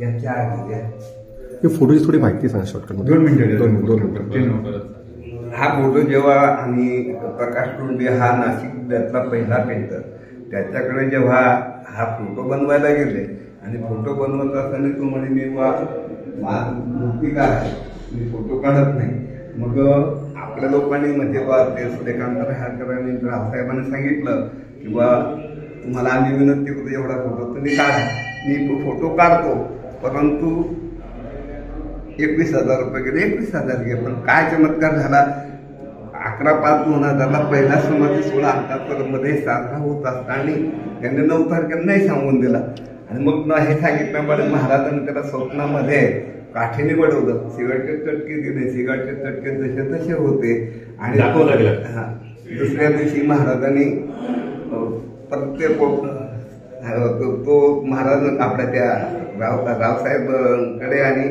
याच्या आधी हे फोटोची थोडी माहिती सांगा शॉर्टकट. 2 मिनिटं. हा फोटो जेव्हा आम्ही प्रकाश टोंडे हा नाशिकला पहिला पेंटर त्याच्याकडे जेव्हा हा फोटो बनवायला गेले आणि फोटो बनवत असताना तो म्हणे मी मूर्तिकार आहे, मी फोटो काढत नाही. मग आपल्या लोकांनी म्हणजे ते सूर्यकांत रहाटकरांनी रावसाहेबांनी सांगितलं की बा तुम्हाला आम्ही विनंती करतो एवढा फोटो तुम्ही काढा. मी फोटो काढतो परंतु 21,000 रुपये गेले. 21,000 गेले. पण काय चमत्कार झाला, 11/5/2000 पहिला समाधी सोहळा अंकापूरमध्ये साजरा होत असता आणि त्यांनी 9 तारखेला नाही सांगून दिला. आणि मग हे सांगितल्यामुळे महाराजांनी त्याला स्वप्नामध्ये काठीने वडवलं, सिगारेटचे चटके दिले, सिगारेटचे चटके जसे तसे होते. आणि दुसऱ्या दिवशी महाराजांनी प्रत्येक तो महाराज आपल्या त्या रावसाहेबकडे आणि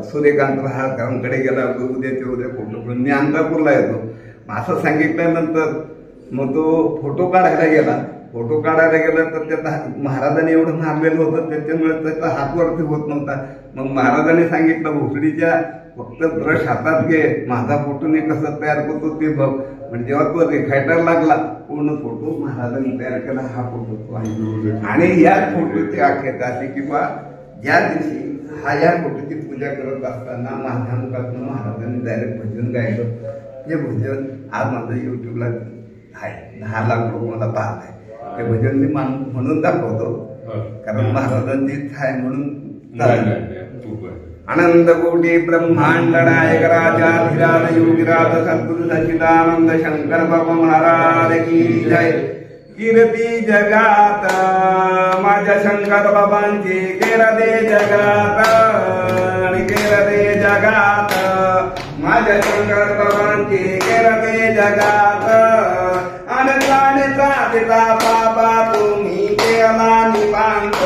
सूर्यकांत रहाटकरांकडे गेला. उद्याच्या उद्या फोटो करून मी अंकापूरला येतो असं सांगितल्यानंतर मग तो फोटो काढायला गेला. फोटो काढायला गेला तर त्याचा महाराजांनी एवढं मारलेलं होतं त्याच्यामुळे त्याचा हात वरती होत नव्हता. मग महाराजांनी सांगितलं भोसडीच्या फक्त ब्रश हातात घे, माझा फोटो मी कसं तयार करतो ते बघ. म्हणजे जेव्हा तो रेखाटायला लागला पूर्ण फोटो महाराजांनी तयार केला. हा फोटो आणि या फोटोची आख्यायिका अशी की बा ज्या दिवशी या फोटोची पूजा करत असताना माझ्या मुखातून महाराजांनी डायरेक्ट भजन गायलं. हे भजन आज माझं युट्यूबला आहे, 10 लाख लोक मला पाहत आहे. ते भजन मी म्हणून दाखवतो कारण महाराजांचीच आहे म्हणून. आनंद कोटी ब्रह्मांड नायक राजाधिराज योगीराज सद्गुरु सच्चिदानंद शंकर बाबा महाराज की जय. कीर्ती जगात माझ्या शंकर बाबांची कीर्ती जगात, कीर्ती जगात माझ्या शंकर बाबांची कीर्ती जगात. आनंदानेचा पिता बाबा तुम्ही केला निपांत,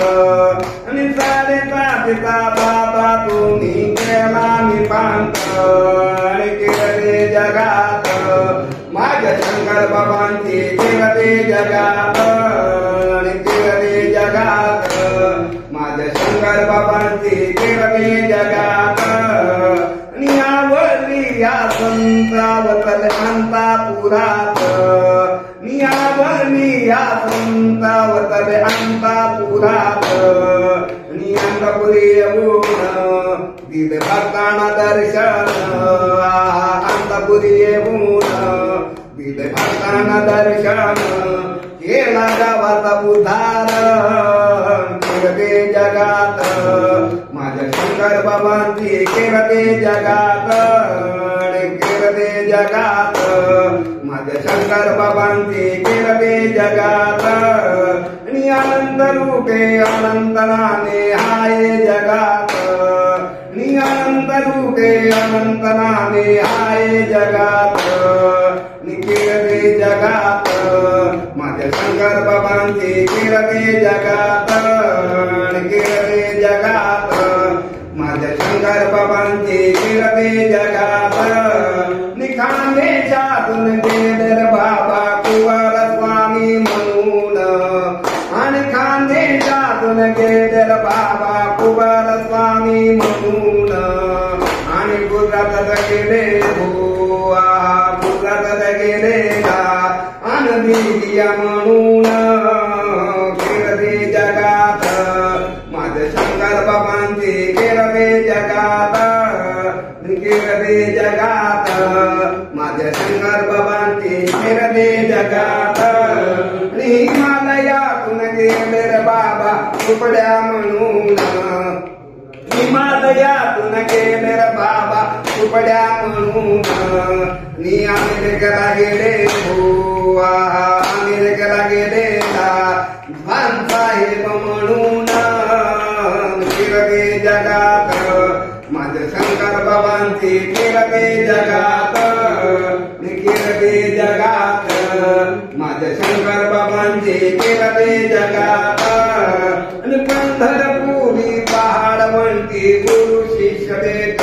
निसाडेचा पिता बाबा तुम्ही केला निपांत. कीर्ती जगात माझ्या शंकर बाबांची कीर्ती जगात, कीर्ती जगात माझ्या शंकर बाबांची कीर्ती जगात. नियावली या संतावतल अंतापुरात, नियावली या संतावतल अंतापुरात. अंतपुरी येऊन दिले भक्तांना दर्शन, अंतपुरी येऊन दिले भक्तांना दर्शन. केला गावाचा उद्धार कीर्ती जगात माझ्या शंकर बाबांची कीर्ती जगात, कीर्ती जगात माझ्या शंकर बाबांची कीर्ती जगात. अनंत रूपे अनंतनाने हाय जगात, अनंत रूपे अनंतनाने हाय जगात. कीर्ती जगात माझ्या शंकर बाबांची कीर्ती जगात, कीर्ती जगात माझ्या शंकर बाबांची कीर्ती जगात. निखांदेशातून गेले बाबा कुंवर स्वामी म्हणून, आणि खानदेशातून गेले बाबा कुंवर स्वामी म्हणून. आणि गुजरातात गेले भोआ, गुजरातात गेले आनंदिया म्हणून. कीर्ती जगात माझ्या शंकर बाबांची कीर्ती जगात, कीर्ती जगात माझ्या शंकर बाबांची कीर्ती जगात. हिमालयातून गेले रे बाबा तुकड्या म्हणून, हिमालयातून गेले रे बाबा तुकड्या म्हणून. नी अमेरिकेला गेले भोआ, अमेरिकेला गेले भान साहेब म्हणून. कीर्ती जगात माझ्या शंकर बाबांची कीर्ती जगात, कीर्ती जगात माझ्या शंकर बाबांची कीर्ती जगात. आणि पंढरपुरी पहाडवंती गुरु शिष्य देत,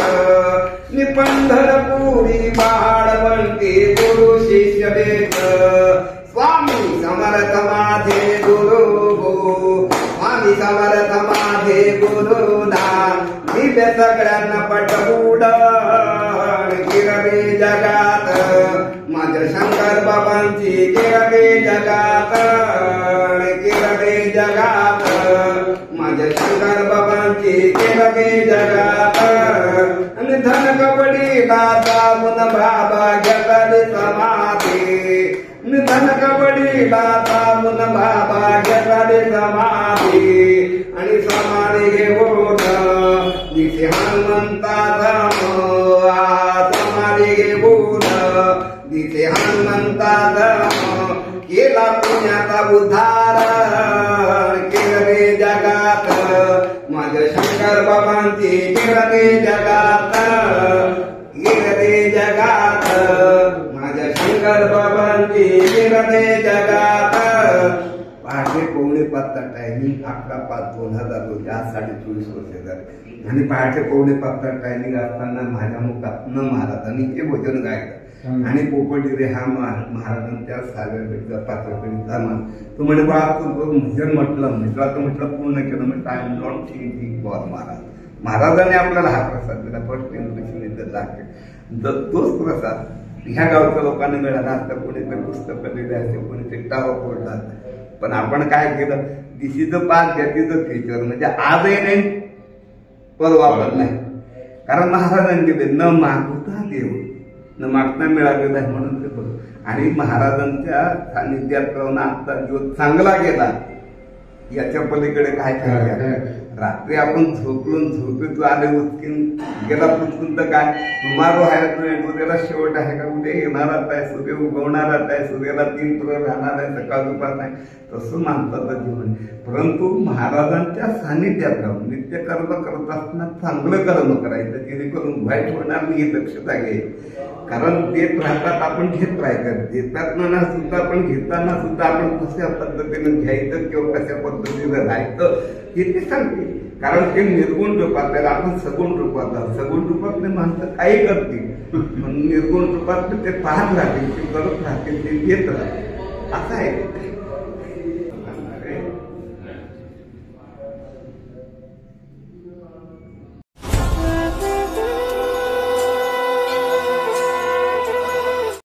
पंढरपुरी पहाडवंती गुरु शिष्य देत. स्वामी समर्थ माझे गुरु हो, स्वामी समर्थ माझे सगळ्यांना पटबुड किरवे जगात माझ्या शंकर बाबांची किरवे जगात किरवे जगात माझ्या शंकर बाबांची किरवे जगात आणि धन कबड्डीला जाऊन बाबा घेतात समाधी धन कबड्डीला जाऊन बाबा घेतात समाधी आणि समाधी घेऊन दिसे हनुमंताचा समाधी घेऊन दिसे हनुमंताचा केला पुण्याचा उद्धार केले जगात माझ्या शंकर बाबांची केले जगात केले जगात माझ्या शंकर बाबांची केले जगात पहाटे 4:45 टायमिंग 11/5/2002 आज 24.5 वर्ष झाले आणि पहाटे 4:45 टायमिंग असताना माझ्या मुखातनं महाराजांनी हे वचन गायलं आणि पोपटी रे हा महाराजांच्या 6व्या पात्रकडीचा मान तो म्हणे बा तू भजन म्हटलं म्हटलं पूर्ण केलं म्हणजे I am not thinking for महाराजांनी आपल्याला हा प्रसाद दिला फर्स्ट इम्प्रेशन लागते तोच प्रसाद ह्या गावच्या लोकांना मिळाला असता कोणी ते पुस्तकं लिहिले असते कोणी ते टावर फोडला पण आपण काय केलं this is the past that is the future म्हणजे आजही नाही परवा पण नाही कारण महाराजांनी दिले न मागता देव न मागता मिळालेलं आहे म्हणून ते बघ आणि महाराजांच्या सानिध्यात राहून आता जो चांगला गेला याच्या पलीकडे काय करायचं रात्री आपण झोपेत आले उचकीन गेला पुचकून तर काय तुम्हाला आहे उद्याला शेवट आहे का उद्या येणाराच आहे सूर्य उगवणाराच आहे सूर्याला 3 प्रहर राहणार आहे सकाळ दुपार नाही तसं मानतात जीवन परंतु महाराजांच्या सानिध्यात राहून नित्य कर्म करत असताना चांगलं कर्म करायचं जेणेकरून वाईट होणार नाही ही दक्षता घ्यायची कारण देत राहतात आपण घेत राहायचं देताना सुद्धा आपण घेताना सुद्धा आपण कशा पद्धतीनं घ्यायचं किंवा कशा पद्धतीनं राहायचं हे ते सांगते कारण ते निर्गुण रूपात आहे आपण सगुण रूपात आहोत सगुण रूपातले माणसं काही करतील पण निर्गुण रूपात ते पाहत राहतील ते करत राहतील ते घेत राहतील असं आहे